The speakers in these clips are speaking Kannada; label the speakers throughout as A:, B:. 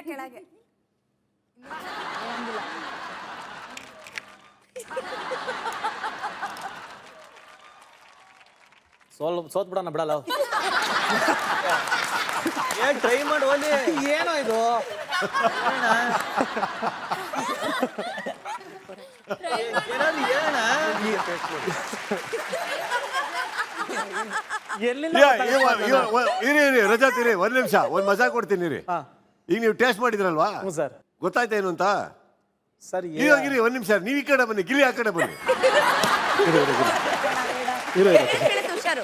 A: ಕೆಳಗೆ
B: ಸೋತ್ ಬಿಡೋಣ ಬಿಡಲ್ಲ
C: ಏನ್ ಟ್ರೈ ಮಾಡಿ ಹೋಲಿ.
B: ಏನೋ ಇದು
C: ಏನಾದ್ರು ಹೇಳಣ.
B: ಎಲ್ಲಿಂದ
D: ಇರಿ ರಜಾತ್ ಇರಿ ಒಂದ್ ನಿಮಿಷ ಒಂದ್ ಮಜಾ ಕೊಡ್ತೀನಿ ಇರಿ. ಈಗ ನೀವು ಟೇಸ್ಟ್ ಮಾಡಿದ್ರಲ್ವಾ
B: ಸರ್
D: ಗೊತ್ತಾಯ್ತಾ ಏನು ಅಂತ.
B: ಸರ್
D: ಇರಿ ಒಂದ್ ನಿಮಿಷ ನೀವು ಈ ಕಡೆ ಬನ್ನಿ ಗಿಲಿ ಆ ಕಡೆ ಬನ್ನಿ.
A: ಹುಷಾರು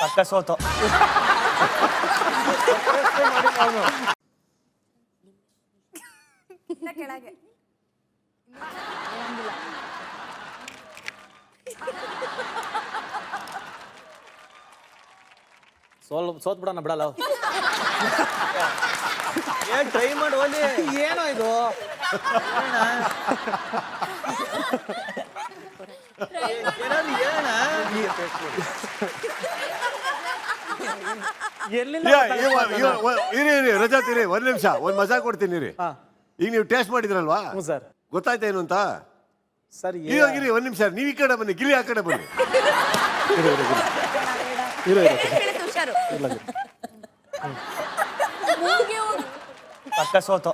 C: ಪಕ್ಕ ಸೋತು.
A: ಕೆಳಗೆ
B: ಸೋತ್ ಬಿಡೋಣ ಬಿಡಲ್ಲ
C: ಏನ್ ಟ್ರೈ ಮಾಡಿ ಹೋಲಿ.
B: ಏನೋ ಇದು
C: ಏನಾದ್ರು ಹೇಳಣ.
B: ಎಲ್ಲಿಂದ
D: ಇರಿ ರಜಾತ್ ಇರಿ ಒಂದ್ ನಿಮಿಷ ಒಂದ್ ಮಜಾ ಕೊಡ್ತೀನಿ ಇರಿ. ಈಗ ನೀವು ಟೇಸ್ಟ್ ಮಾಡಿದ್ರಲ್ವಾ
B: ಸರ್
D: ಗೊತ್ತಾಯ್ತಾ ಏನು ಅಂತ.
B: ಸರ್
D: ಇರಿ ಒಂದ್ ನಿಮಿಷ ನೀವು ಈ ಕಡೆ ಬನ್ನಿ ಗಿಲಿ ಆ ಕಡೆ ಬನ್ನಿ.
A: ಹುಷಾರು
C: ಪಕ್ಕ ಸೋತು.